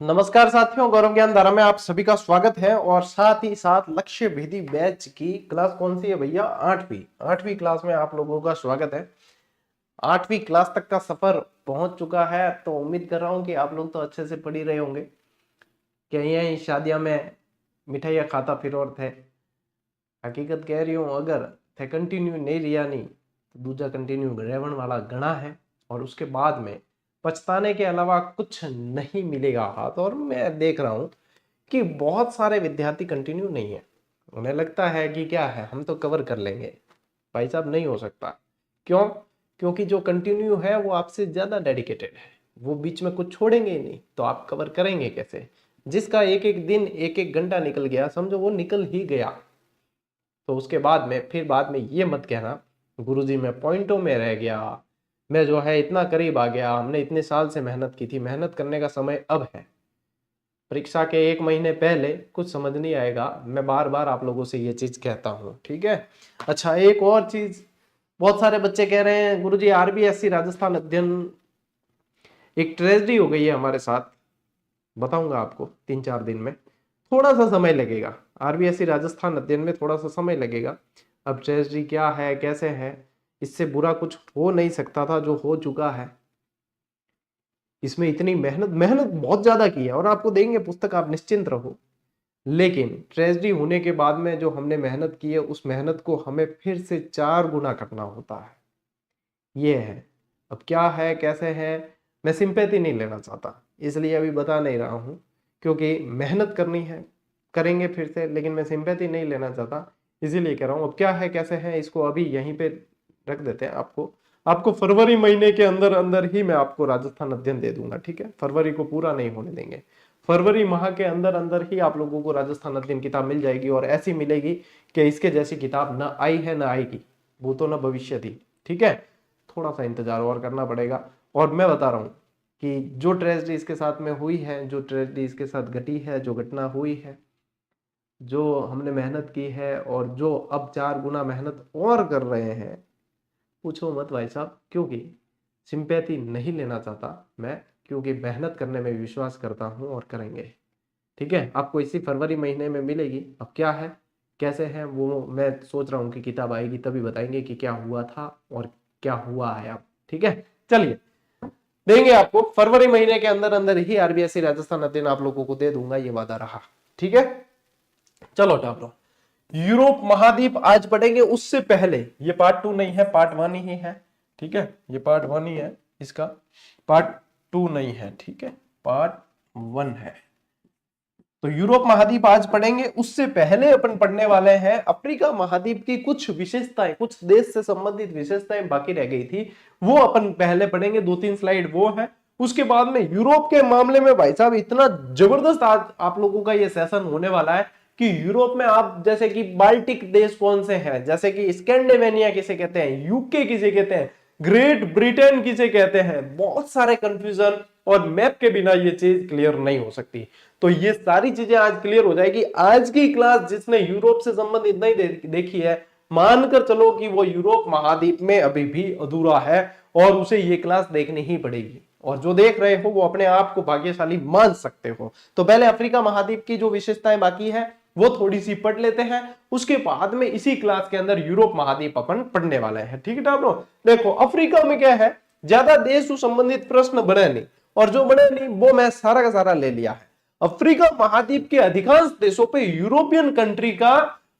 नमस्कार साथियों, गौरव ज्ञान धारा में आप सभी का स्वागत है। और साथ ही साथ लक्ष्य भेदी बैच की क्लास कौन सी है भैया? आठवीं क्लास में आप लोगों का स्वागत है। आठवीं क्लास तक का सफर पहुंच चुका है, तो उम्मीद कर रहा हूं कि आप लोग तो अच्छे से पढ़ ही रहे होंगे। कहीं यहीं शादियां में मिठाइयाँ खाता फिर और थे। हकीकत कह रही हूँ, अगर थे कंटिन्यू नहीं रिया नहीं तो दूजा कंटिन्यू रेवण वाला गणा है, और उसके बाद में पछताने के अलावा कुछ नहीं मिलेगा हाथ। और मैं देख रहा हूँ कि बहुत सारे विद्यार्थी कंटिन्यू नहीं है। उन्हें लगता है कि क्या है, हम तो कवर कर लेंगे। भाई साहब, नहीं हो सकता। क्यों? क्योंकि जो कंटिन्यू है वो आपसे ज्यादा डेडिकेटेड है, वो बीच में कुछ छोड़ेंगे ही नहीं, तो आप कवर करेंगे कैसे? जिसका एक एक दिन एक एक घंटा निकल गया, समझो वो निकल ही गया। तो उसके बाद में फिर बाद में ये मत कहना गुरुजी मैं पॉइंटों में रह गया, मैं जो है इतना करीब आ गया, हमने इतने साल से मेहनत की थी। मेहनत करने का समय अब है। परीक्षा के एक महीने पहले कुछ समझ नहीं आएगा। मैं बार बार आप लोगों से ये चीज कहता हूँ, ठीक है? अच्छा, एक और चीज, बहुत सारे बच्चे कह रहे हैं गुरुजी आरबीएससी राजस्थान अध्ययन एक ट्रेजेडी हो गई है हमारे साथ। बताऊंगा आपको 3-4 दिन में, थोड़ा सा समय लगेगा। आरबीएससी राजस्थान अध्ययन में थोड़ा सा समय लगेगा। अब ट्रेजेडी क्या है, कैसे है, इससे बुरा कुछ हो नहीं सकता था जो हो चुका है। इसमें इतनी मेहनत मेहनत बहुत ज्यादा की है, और आपको देंगे पुस्तक, आप निश्चिंत रहो। लेकिन ट्रेजेडी होने के बाद में जो हमने मेहनत की है, उस मेहनत को हमें फिर से 4 गुना करना होता है। ये है। अब क्या है, कैसे है, मैं सिंपैथी नहीं लेना चाहता, इसलिए अभी बता नहीं रहा हूं। क्योंकि मेहनत करनी है, करेंगे फिर से, लेकिन मैं सिंपैथी नहीं लेना चाहता, इसीलिए कह रहा हूं। अब क्या है, कैसे है, इसको अभी यहीं पे रख देते हैं। आपको फरवरी महीने के अंदर अंदर ही मैं आपको राजस्थान अध्ययन दे दूंगा, ठीक है? फरवरी को पूरा नहीं होने देंगे। फरवरी माह के अंदर अंदर ही आप लोगों को राजस्थान अध्ययन किताब मिल जाएगी, और ऐसी मिलेगी कि इसके जैसी किताब ना आई है ना आएगी, वो तो ना भविष्य थी, ठीक है? थोड़ा सा इंतजार और करना पड़ेगा। और मैं बता रहा हूं कि जो ट्रेजेडी इसके साथ में हुई है, जो ट्रेजेडी इसके साथ घटी है, जो घटना हुई है, जो हमने मेहनत की है, और जो अब 4 गुना मेहनत और कर रहे हैं, पूछो मत भाई साहब। क्योंकि सिंपैथी नहीं लेना चाहता मैं, क्योंकि मेहनत करने में विश्वास करता हूं, और करेंगे, ठीक है? आपको इसी फरवरी महीने में मिलेगी। अब क्या है, कैसे है, वो मैं सोच रहा हूँ कि किताब आएगी तभी बताएंगे कि क्या हुआ था और क्या हुआ है अब, ठीक है? चलिए, देंगे आपको फरवरी महीने के अंदर अंदर ही आरबीएससी राजस्थान अध्ययन आप लोगों को दे दूंगा, ये वादा रहा, ठीक है? चलो टाप लो। यूरोप महाद्वीप आज पढ़ेंगे। उससे पहले, ये पार्ट 2 नहीं है, पार्ट 1 ही है, ठीक है? ये पार्ट 1 ही है, इसका पार्ट 2 नहीं है, ठीक है? पार्ट 1 है। तो यूरोप महाद्वीप आज पढ़ेंगे। उससे पहले अपन पढ़ने वाले हैं अफ्रीका महाद्वीप की कुछ विशेषताएं, कुछ देश से संबंधित विशेषताएं बाकी रह गई थी, वो अपन पहले पढ़ेंगे। 2-3 स्लाइड वो है। उसके बाद में यूरोप के मामले में भाई साहब इतना जबरदस्त आज आप लोगों का ये सेशन होने वाला है कि यूरोप में आप, जैसे कि बाल्टिक देश कौन से हैं, जैसे कि स्कैंडिनेविया किसे कहते हैं, यूके किसे कहते हैं, ग्रेट ब्रिटेन किसे कहते हैं, बहुत सारे कंफ्यूजन, और मैप के बिना ये चीज क्लियर नहीं हो सकती। तो ये सारी चीजें आज क्लियर हो जाएगी। आज की क्लास जिसने यूरोप से संबंधित नहीं देखी है, मानकर चलो कि वो यूरोप महाद्वीप में अभी भी अधूरा है, और उसे ये क्लास देखनी ही पड़ेगी। और जो देख रहे हो वो अपने आप को भाग्यशाली मान सकते हो। तो पहले अफ्रीका महाद्वीप की जो विशेषताएं बाकी है वो थोड़ी सी पढ़ लेते हैं। उसके बाद में इसी क्लास के अंदर यूरोप महाद्वीप अपन पढ़ने वाले हैं, ठीक है टाब्रो? देखो, अफ्रीका में क्या है, ज्यादा देश से संबंधित प्रश्न बने नहीं, और जो बने नहीं वो मैं सारा का सारा ले लिया है। अफ्रीका महाद्वीप के अधिकांश देशों पे यूरोपियन कंट्री का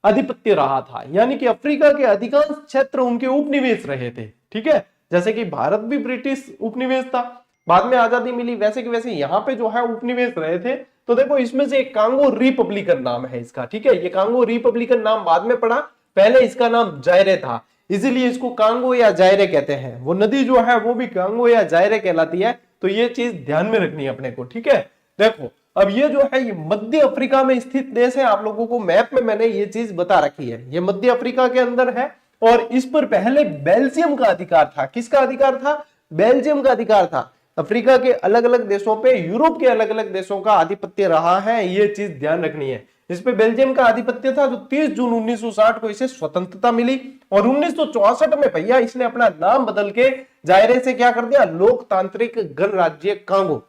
आधिपत्य रहा था, यानी कि अफ्रीका के अधिकांश क्षेत्र उनके उपनिवेश रहे थे, ठीक है? जैसे कि भारत भी ब्रिटिश उपनिवेश था, बाद में आजादी मिली, वैसे कि वैसे यहां पे जो है उपनिवेश रहे थे। तो देखो, इसमें से एक कांगो रिपब्लिकन नाम है इसका, ठीक है? ये कांगो रिपब्लिकन नाम बाद में पड़ा, पहले इसका नाम जायरे था, इसीलिए इसको कांगो या जायरे कहते हैं। वो नदी जो है वो भी कांगो या जायरे कहलाती है। तो ये चीज ध्यान में रखनी है अपने को, ठीक है? देखो, अब ये जो है ये मध्य अफ्रीका में स्थित देश है। आप लोगों को मैप में मैंने ये चीज बता रखी है, ये मध्य अफ्रीका के अंदर है, और इस पर पहले बेल्जियम का अधिकार था। किसका अधिकार था? बेल्जियम का अधिकार था। अफ्रीका के अलग अलग देशों पे यूरोप के अलग अलग देशों का आधिपत्य रहा है, ये चीज ध्यान रखनी है। इस पे बेल्जियम का आधिपत्य था, जो 30 जून 1960 को इसे स्वतंत्रता मिली, और 1964 में भैया इसने अपना नाम बदल के जायरे से क्या कर दिया, लोकतांत्रिक गणराज्य कांगो।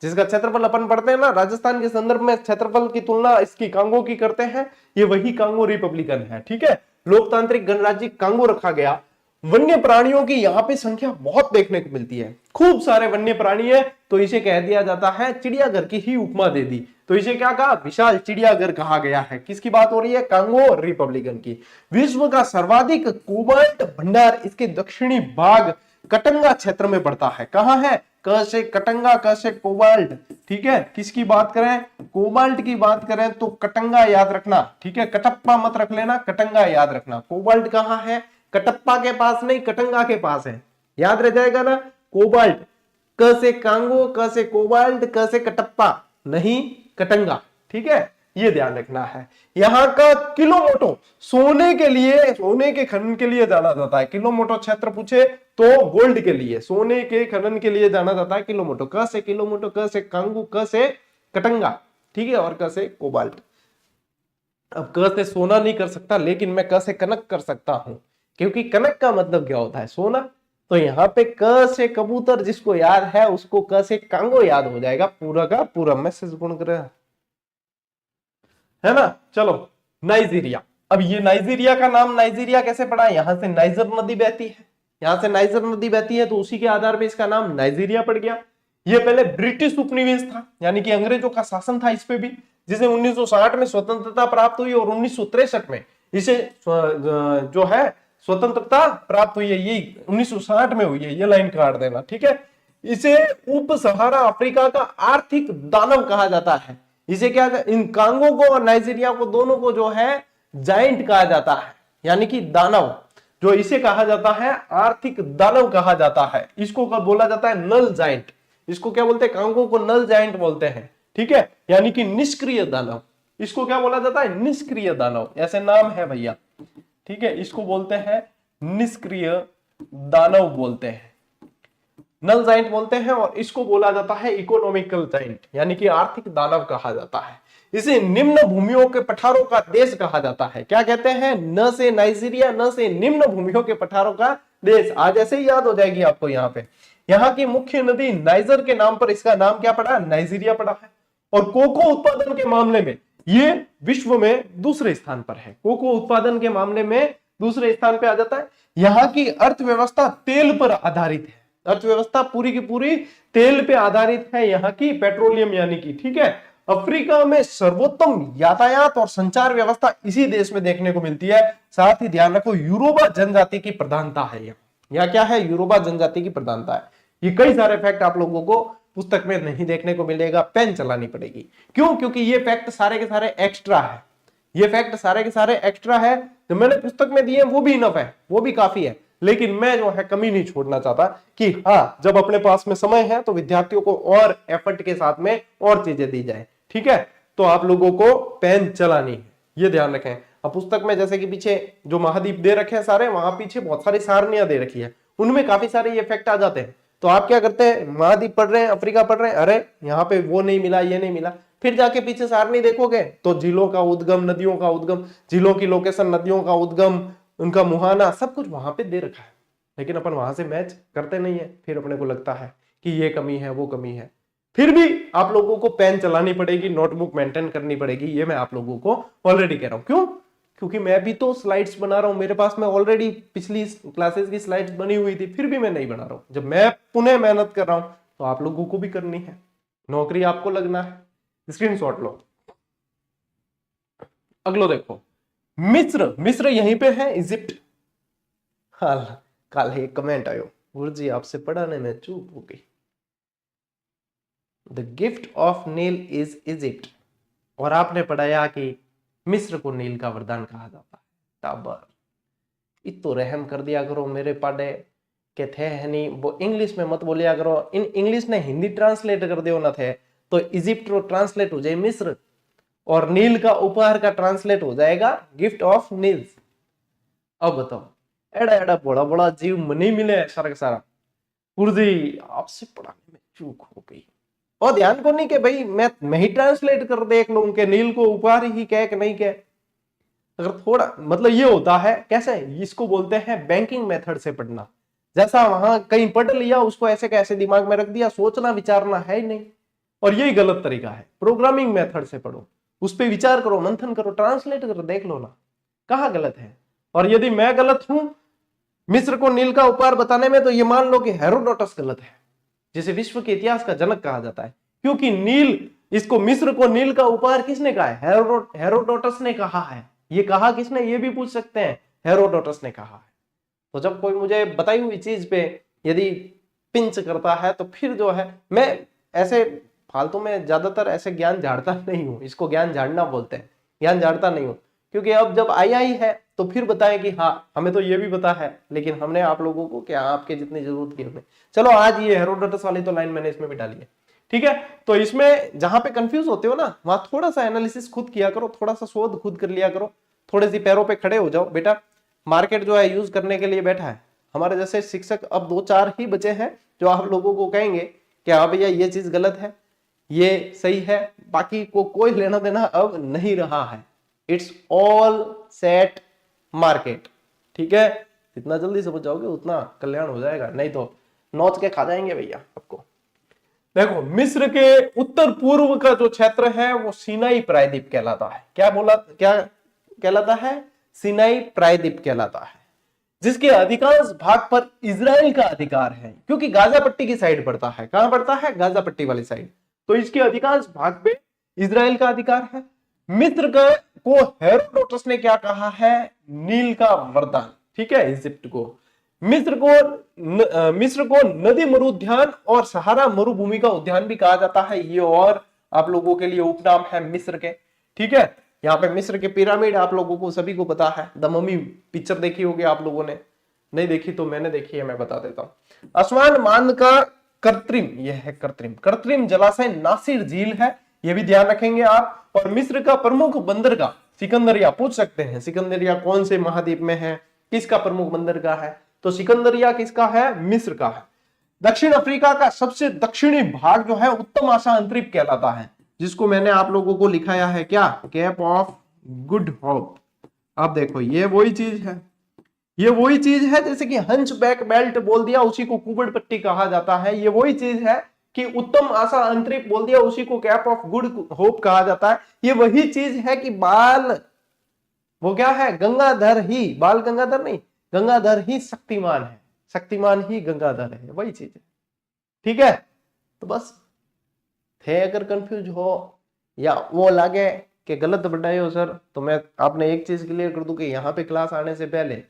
जिसका क्षेत्रफल अपन पढ़ते हैं ना, राजस्थान के संदर्भ में क्षेत्रफल की तुलना इसकी कांगो की करते हैं, ये वही कांगो रिपब्लिकन है। ठीक है, लोकतांत्रिक गणराज्य कांगो रखा गया। वन्य प्राणियों की यहाँ पे संख्या बहुत देखने को मिलती है, खूब सारे वन्य प्राणी है, तो इसे कह दिया जाता है, चिड़ियाघर की ही उपमा दे दी, तो इसे क्या कहा, विशाल चिड़ियाघर कहा गया है। किसकी बात हो रही है, कांगो रिपब्लिकन की। विश्व का सर्वाधिक कोबाल्ट भंडार इसके दक्षिणी भाग कटंगा क्षेत्र में पड़ता है। कहां है, क से कटंगा, क से कोबाल्ट। ठीक है, किसकी बात करें, कोबाल्ट की बात करें तो कटंगा याद रखना। ठीक है, कटप्पा मत रख लेना, कटंगा याद रखना। कोबाल्ट कहां है, कटप्पा के पास नहीं, कटंगा के पास है, याद रह जाएगा ना। कोबाल्ट, क से कांगो, क से कोबाल्ट, क से कटप्पा, नहीं कटंगा। ठीक है, ये ध्यान रखना है। यहाँ का किलोमोटो सोने के लिए, सोने के खनन के लिए जाना जाता है। किलोमोटो क्षेत्र पूछे तो गोल्ड के लिए, सोने के खनन के लिए जाना जाता है किलोमोटो। क से किलोमोटो, क से कांगू, क से कटंगा। ठीक है, और क से कोबाल्ट। अब क से सोना नहीं कर सकता, लेकिन मैं क से कनक कर सकता हूं, क्योंकि कनक का मतलब क्या होता है, सोना। तो यहाँ पे क से कबूतर जिसको याद है उसको क से कांगो याद हो जाएगा, पूरा का पूरा। मैसेज गुण कर है ना। चलो, नाइजीरिया। अब ये नाइजीरिया का नाम नाइजीरिया कैसे पड़ा, यहां से नाइजर नदी बहती है, यहां से नाइजर नदी बहती है, तो उसी के आधार पर इसका नाम नाइजीरिया पड़ गया। ये पहले ब्रिटिश उपनिवेश था, यानी कि अंग्रेजों का शासन था इस पे भी, जिसे 1960 में स्वतंत्रता प्राप्त हुई और 1963 में इसे जो है स्वतंत्रता प्राप्त हुई है। ये 1960 में हुई है, ये लाइन काट देना। ठीक है, इसे उप सहारा अफ्रीका का आर्थिक दानव कहा जाता है। इसे क्या, इन कांगो को और नाइजीरिया को दोनों को जो है जाइंट कहा जाता है, यानी कि दानव। जो इसे कहा जाता है आर्थिक दानव कहा जाता है, इसको बोला जाता है नल जाइंट। इसको क्या बोलते हैं, कांगो को नल जाइंट बोलते हैं। ठीक है, यानी कि निष्क्रिय दानव। इसको क्या बोला जाता है, निष्क्रिय दानव, ऐसे नाम है भैया। ठीक है, इसको बोलते हैं निष्क्रिय दानव बोलते हैं, नल जाइंट बोलते हैं। और इसको बोला जाता है इकोनॉमिकल जाइंट, यानी कि आर्थिक दानव कहा जाता है। इसे निम्न भूमियों के पठारों का देश कहा जाता है। क्या कहते हैं, न से नाइजीरिया, न से निम्न भूमियों के पठारों का देश। आज ऐसे ही याद हो जाएगी आपको। यहाँ पे यहाँ की मुख्य नदी नाइजर के नाम पर इसका नाम क्या पड़ा, नाइजीरिया पड़ा है। और कोको उत्पादन के मामले में ये विश्व में दूसरे स्थान पर है। कोको उत्पादन के मामले में दूसरे स्थान पे आ जाता है। यहाँ की अर्थव्यवस्था तेल पर आधारित है, अर्थव्यवस्था पूरी की पूरी तेल पे आधारित है यहाँ की, पेट्रोलियम यानी कि। ठीक है, अफ्रीका में सर्वोत्तम यातायात और संचार व्यवस्था इसी देश में देखने को मिलती है। साथ ही ध्यान रखो, यूरोबा जनजाति की प्रधानता है यहाँ क्या है, यूरोबा जनजाति की प्रधानता है। ये कई सारे फैक्ट आप लोगों को पुस्तक में नहीं देखने को मिलेगा, पेन चलानी पड़ेगी। क्यों, क्योंकि ये फैक्ट सारे के सारे एक्स्ट्रा है। ये फैक्ट सारे के सारे एक्स्ट्रा है, जो मैंने पुस्तक में दिए वो भी इनफ है, वो भी काफी है, लेकिन मैं जो है कमी नहीं छोड़ना चाहता कि हाँ, जब अपने पास में समय है तो विद्यार्थियों को और एफर्ट के साथ में और चीजें दी जाए। ठीक है, तो आप लोगों को पेन चलानी है, ये ध्यान रखें। अब पुस्तक में जैसे कि पीछे जो महाद्वीप दे रखे हैं सारे, वहां पीछे बहुत सारी सारनियां दे रखी है, उनमें काफी सारे ये फैक्ट आ जाते हैं। तो आप क्या करते हैं, महाद्वीप पढ़ रहे हैं, अफ्रीका पढ़ रहे हैं, अरे यहाँ पे वो नहीं मिला, ये नहीं मिला, फिर जाके पीछे सारनी देखोगे तो झीलों का उद्गम, नदियों का उद्गम, झीलों की लोकेशन, नदियों का उद्गम, उनका मुहाना, सब कुछ वहां पे दे रखा है। लेकिन अपन वहां से मैच करते नहीं है, फिर अपने को लगता है कि ये कमी है, वो कमी है। फिर भी आप लोगों को पेन चलानी पड़ेगी, नोटबुक मेंटेन करनी पड़ेगी, ये मैं आप लोगों को ऑलरेडी कह रहा हूं। क्यों, क्योंकि मैं भी तो स्लाइड्स बना रहा हूं, मेरे पास में ऑलरेडी पिछली क्लासेस की स्लाइड्स बनी हुई थी, फिर भी मैं नहीं बना रहा हूं। जब मैं पुनः मेहनत कर रहा हूं तो आप लोगों को भी करनी है, नौकरी आपको लगना है। स्क्रीनशॉट लो। अगलो देखो, मिस्र, मिस्र यहीं पे है, इजिप्ट। हाल कल एक कमेंट आयो, गुरुजी आपसे पढ़ाने में चूक हो गई। The gift of Nile is Egypt, और आपने पढ़ाया कि मिस्र को नील का वरदान कहा जाता है। टाबर इतो रहम कर दिया करो मेरे पाडे के थे है नहीं, वो इंग्लिश में मत बोलिया करो। इन इंग्लिश ने हिंदी ट्रांसलेट कर दियो ना थे, तो इजिप्ट को ट्रांसलेट हो जाए मिस्र, और नील का उपहार का ट्रांसलेट हो जाएगा गिफ्ट ऑफ नील्स। अब बताओ, एड़ा एड़ा बड़ा बड़ा जीव मनी मिले सारा सारा, गुरुजी आपसे पढ़ाने में चूक हो गई। और ध्यान को नहीं कि भाई मैं ही ट्रांसलेट कर देख लूं कि नील को उपहार ही कह कि नहीं कह। अगर थोड़ा मतलब ये होता है, कैसे, इसको बोलते हैं बैंकिंग मेथड से पढ़ना। जैसा वहां कहीं पढ़ लिया, उसको ऐसे कैसे दिमाग में रख दिया, सोचना विचारना है ही नहीं। और यही गलत तरीका है। प्रोग्रामिंग मेथड से पढ़ो, उस पर विचार करो, मंथन करो, ट्रांसलेट करो, देख लो ना कहां गलत है। और यदि मैं गलत हूं मिस्र को नील का उपहार बताने में, तो ये मान लो कि हेरोडोटस गलत है, जिसे विश्व के इतिहास का जनक कहा जाता है। क्योंकि नील, इसको मिस्र को नील का उपहार किसने कहा है? हेरोडोटस ने कहा है। ये कहा किसने, ये भी पूछ सकते हैं, हेरोडोटस ने कहा है। तो जब कोई मुझे बताई हुई चीज पे यदि पिंच करता है, तो फिर जो है, मैं ऐसे फालतू में ज्यादातर ऐसे ज्ञान झाड़ता नहीं हूं, इसको ज्ञान झाड़ना बोलते हैं, ज्ञान झाड़ता नहीं हूं। क्योंकि अब जब आई है तो फिर बताएं कि हाँ हमें तो ये भी पता है, लेकिन हमने आप लोगों को क्या आपके जितनी जरूरत की हमने, चलो आज ये हेरोडोटस वाली तो लाइन मैंने इसमें भी डाली है, ठीक है। तो इसमें जहां पे कंफ्यूज होते हो ना, वहां थोड़ा सा एनालिसिस खुद किया करो, थोड़ा सा शोध खुद कर लिया करो, थोड़े सी पैरों पे खड़े हो जाओ। बेटा मार्केट जो है यूज करने के लिए बैठा है, हमारे जैसे शिक्षक अब 2-4 ही बचे हैं जो आप लोगों को कहेंगे कि हाँ भैया ये चीज गलत है, ये सही है, बाकी को कोई लेना देना अब नहीं रहा है। इट्स ऑल सेट मार्केट, ठीक है। जितना जल्दी समझ जाओगे उतना कल्याण हो जाएगा, नहीं तो नोच के खा जाएंगे भैया आपको। देखो मिस्र के उत्तर पूर्व का जो क्षेत्र है वो सीनाई प्रायद्वीप कहलाता है। क्या कहलाता है? सीनाई प्रायद्वीप कहलाता है, जिसके अधिकांश भाग पर इजराइल का अधिकार है, क्योंकि गाजा पट्टी की साइड पड़ता है। कहां पड़ता है? गाजा पट्टी वाली साइड। तो इसके अधिकांश भाग पे इजराइल का अधिकार है। मिस्र को हेरोडोटस ने क्या कहा है? नील का वरदान, ठीक है। इजिप्ट को, मिस्र को नदी मरुद्यान और सहारा मरुभूमि का उद्यान भी कहा जाता है। ये और आप लोगों के लिए उपनाम है मिस्र के, ठीक है। यहाँ पे मिस्र के पिरामिड आप लोगों को सभी को पता है। द मम्मी पिक्चर देखी होगी आप लोगों ने, नहीं देखी तो मैंने देखी है, मैं बता देता हूँ। आसमान मान का कृत्रिम, यह है कृत्रिम जलाशय नासिर झील है, यह भी ध्यान रखेंगे आप। और मिस्र का प्रमुख बंदरगाह सिकंदरिया, पूछ सकते हैं सिकंदरिया कौन से महाद्वीप में है, किसका प्रमुख बंदरगाह है? तो सिकंदरिया किसका है? मिस्र का है। दक्षिण अफ्रीका का सबसे दक्षिणी भाग जो है उत्तम आशा अंतरिक्ष कहलाता है, जिसको मैंने आप लोगों को लिखाया है क्या? Cap of good hope. आप देखो ये वही चीज है, ये वही चीज है जैसे कि हंच बैक बेल्ट बोल दिया उसी को कुबड़ पट्टी कहा जाता है। ये वही चीज है कि उत्तम आशा अंतरिक्ष बोल दिया उसी को कैप ऑफ गुड होप कहा जाता है। ये वही चीज है कि बाल, वो क्या है? गंगाधर ही, बाल गंगाधर नहीं, गंगाधर ही शक्तिमान है, शक्तिमान ही गंगाधर है, वही चीज है, ठीक है। तो बस थे अगर कंफ्यूज हो या वो लगे कि गलत बताए हो सर, तो मैं आपने एक चीज क्लियर कर दूं कि यहाँ पे क्लास आने से पहले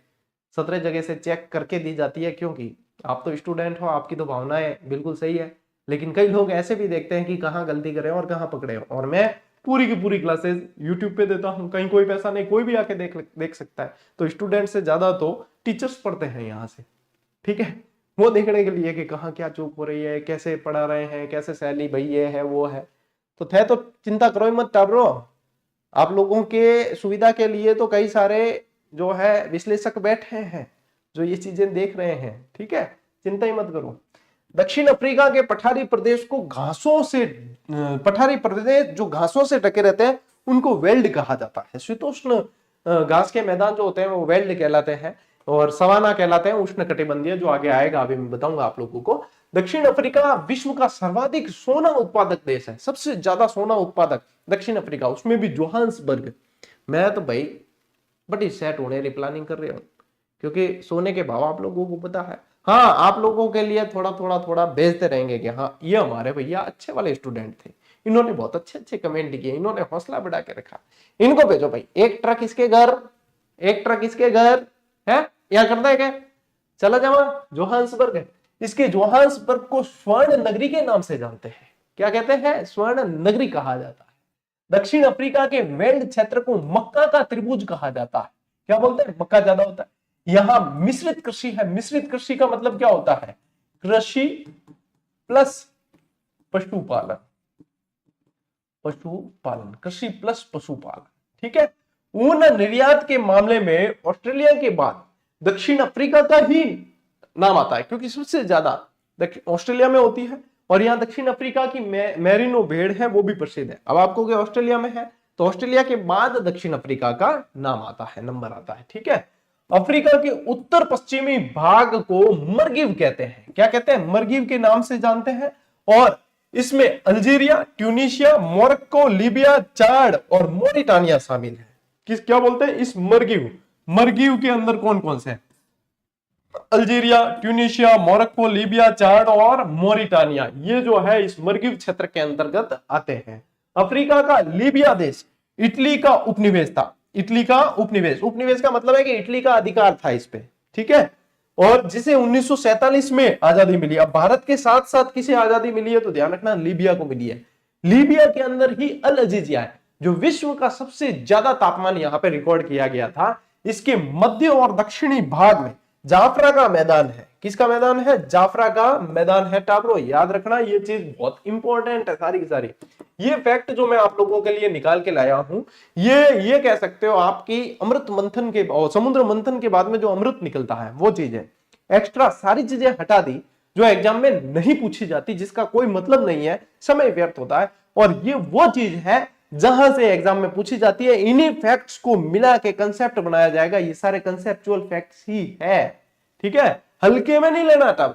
17 जगह से चेक करके दी जाती है, क्योंकि आप तो स्टूडेंट हो, आपकी तो भावनाएं बिल्कुल सही है, लेकिन कई लोग ऐसे भी देखते हैं कि कहाँ गलती करे और कहाँ पकड़े हो। और मैं पूरी की पूरी क्लासेस यूट्यूब पे देता हूँ, कहीं कोई पैसा नहीं, कोई भी आके देख सकता है। तो स्टूडेंट से ज्यादा तो टीचर्स पढ़ते हैं यहाँ से, ठीक है, वो देखने के लिए कि कहाँ क्या चूक हो रही है, कैसे पढ़ा रहे हैं, कैसे शैली भाई ये है वो है। तो थे तो चिंता करो मत टाबरो, आप लोगों के सुविधा के लिए तो कई सारे जो है विश्लेषक बैठे हैं जो ये चीजें देख रहे हैं, ठीक है, चिंता ही मत करो। दक्षिण अफ्रीका के पठारी प्रदेश को घासों से, पठारी प्रदेश जो घासों से ढके रहते हैं उनको वेल्ड कहा जाता है। शीतोष्ण घास के मैदान जो होते हैं वो वेल्ड कहलाते हैं, और सवाना कहलाते हैं उष्ण कटिबंधीय, जो आगे आएगा अभी मैं बताऊंगा आप लोगों को। दक्षिण अफ्रीका विश्व का सर्वाधिक सोना उत्पादक देश है, सबसे ज्यादा सोना उत्पादक दक्षिण अफ्रीका, उसमें भी जोहान्सबर्ग। मैं तो भाई बड़ी सेट होने की प्लानिंग कर रही हूँ, क्योंकि सोने के भाव आप लोगों को पता है। हाँ आप लोगों के लिए थोड़ा भेजते रहेंगे कि हाँ ये हमारे भैया अच्छे वाले स्टूडेंट थे, इन्होंने बहुत अच्छे अच्छे कमेंट किए, इन्होंने हौसला बढ़ा के रखा, इनको भेजो भाई। एक ट्रक इसके घर, एक ट्रक इसके घर है, या करता है क्या? चला जावा जोहान्सबर्ग है, इसके जोहान्सबर्ग को स्वर्ण नगरी के नाम से जानते हैं। क्या कहते हैं? स्वर्ण नगरी कहा जाता है। दक्षिण अफ्रीका के वेल्ड क्षेत्र को मक्का का त्रिभुज कहा जाता है। क्या बोलते हैं? मक्का ज्यादा होता है। यहां मिश्रित कृषि है। मिश्रित कृषि का मतलब क्या होता है? कृषि प्लस पशुपालन, पशुपालन, कृषि प्लस पशुपालन, ठीक है। ऊन निर्यात के मामले में ऑस्ट्रेलिया के बाद दक्षिण अफ्रीका का ही नाम आता है, क्योंकि सबसे ज्यादा ऑस्ट्रेलिया में होती है, और यहाँ दक्षिण अफ्रीका की मेरिनो भेड़ है वो भी प्रसिद्ध है। अब आपको क्या ऑस्ट्रेलिया में है, तो ऑस्ट्रेलिया के बाद दक्षिण अफ्रीका का नाम आता है, नंबर आता है, ठीक है। अफ्रीका के उत्तर पश्चिमी भाग को मरगिव कहते हैं। क्या कहते हैं? मरगिव के नाम से जानते हैं। और इसमें अल्जीरिया, ट्यूनीशिया, मोरक्को, लीबिया, चाड और मोरिटानिया शामिल है। किस क्या बोलते हैं इस मरगीव, मरगीव के अंदर कौन कौन से हैं? अल्जीरिया, ट्यूनीशिया, मोरक्को, लीबिया, चाड और मोरिटानिया, ये जो है इस मरगीव क्षेत्र के अंतर्गत आते हैं। अफ्रीका का लीबिया देश इटली का उपनिवेश था। इटली का उपनिवेश, उपनिवेश का मतलब है कि इटली का अधिकार था इस पे, ठीक है, और जिसे 1947 में आजादी मिली। अब भारत के साथ साथ किसे आजादी मिली है तो ध्यान रखना लीबिया को मिली है। लीबिया के अंदर ही अल अजीजिया है, जो विश्व का सबसे ज्यादा तापमान यहां पे रिकॉर्ड किया गया था। इसके मध्य और दक्षिणी भाग में जाफरा का मैदान है। किसका मैदान है? जाफरा का मैदान है। टाबरो याद रखना, ये चीज बहुत इंपॉर्टेंट है सारी की सारी। ये फैक्ट जो मैं आप लोगों के लिए निकाल के लाया हूं, ये कह सकते हो आपकी अमृत मंथन के और समुद्र मंथन के बाद में जो अमृत निकलता है वो चीज है। एक्स्ट्रा सारी चीजें हटा दी जो एग्जाम में नहीं पूछी जाती, जिसका कोई मतलब नहीं है, समय व्यर्थ होता है, और ये वो चीज है जहां से एग्जाम में पूछी जाती है। इन्हीं फैक्ट्स को मिला के कंसेप्ट बनाया जाएगा। ये सारे कंसेप्चुअल फैक्ट्स ही है, ठीक है, हल्के में नहीं लेना था,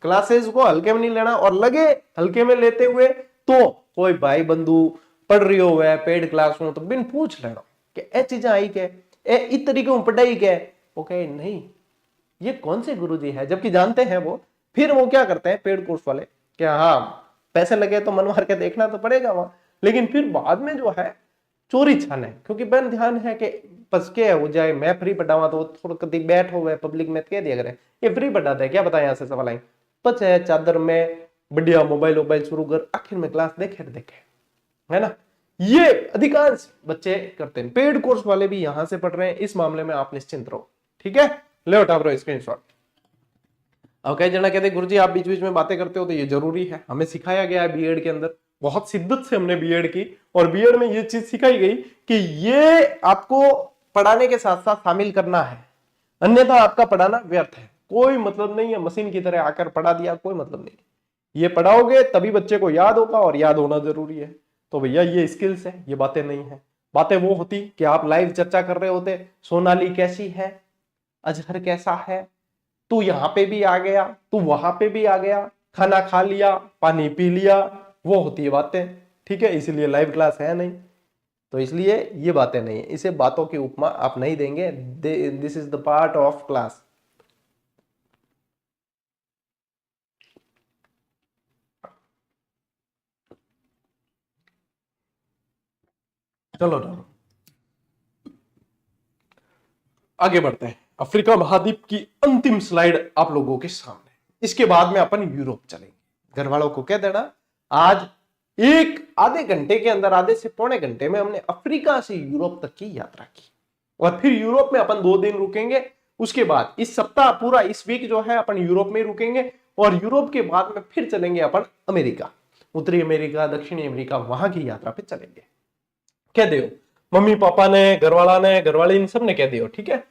क्लासेस को हल्के में नहीं लेना। और लगे हल्के में लेते हुए तो कोई भाई बंधु पढ़ रही हो वह पेड क्लास में तो बिन पूछ लेना कि ए चीजें आई के ए इस तरीके में पढ़ाई के, वो कहे नहीं ये कौन से गुरुजी है, जबकि जानते हैं वो। फिर वो क्या करते हैं पेड कोर्स वाले, क्या हाँ पैसे लगे तो मन मार के देखना तो पड़ेगा वहां, लेकिन फिर बाद में जो है चोरी छान है, क्योंकि बेन ध्यान है कि बस के हो जाए मैं फ्री पढ़ावा तो थोड़ा कभी बैठ हो गए पब्लिक में कह दिया करे ये फ्री पढ़ाता है, क्या बताया यहाँ से सवाल आई बच है चादर में बढ़िया मोबाइल वोबाइल शुरू कर, आखिर में क्लास देखे है ना। ये अधिकांश बच्चे करते हैं, पेड कोर्स वाले भी यहां से पढ़ रहे हैं, इस मामले में आप निश्चिंत रहो, ठीक है। ले उठा ब्रो स्क्रीनशॉट। अब कई जना कहते गुरुजी आप बीच बीच में बातें करते हो, तो ये जरूरी है, हमें सिखाया गया है बीएड के अंदर, बहुत शिद्दत से हमने बीएड की, और बीएड में ये चीज सिखाई गई कि ये आपको पढ़ाने के साथ साथ शामिल करना है, अन्यथा आपका पढ़ाना व्यर्थ है, कोई मतलब नहीं है, मशीन की तरह आकर पढ़ा दिया कोई मतलब नहीं। ये पढ़ाओगे तभी बच्चे को याद होगा, और याद होना जरूरी है। तो भैया ये स्किल्स है, ये बातें नहीं है। बातें वो होती कि आप लाइव चर्चा कर रहे होते, सोनाली कैसी है, अजहर कैसा है, तू यहां पे भी आ गया, तू वहां पे भी आ गया, खाना खा लिया, पानी पी लिया, वो होती है बातें, ठीक है। इसलिए लाइव क्लास है नहीं, तो इसलिए ये बातें नहीं है, इसे बातों की उपमा आप नहीं देंगे। This is the part of class. चलो चलो आगे बढ़ते हैं। अफ्रीका महाद्वीप की अंतिम स्लाइड आप लोगों के सामने, इसके बाद में अपन यूरोप चलेंगे। घर वालों को कह देना आज एक आधे घंटे के अंदर, आधे से पौने घंटे में हमने अफ्रीका से यूरोप तक की यात्रा की, और फिर यूरोप में अपन 2 दिन रुकेंगे। उसके बाद इस सप्ताह पूरा इस वीक जो है अपन यूरोप में रुकेंगे, और यूरोप के बाद में फिर चलेंगे अपन अमेरिका, उत्तरी अमेरिका, दक्षिणी अमेरिका, वहां की यात्रा पे चलेंगे। कह दियो मम्मी पापा ने, घरवाला ने, घरवाली ने, सबने कह दियो, ठीक है।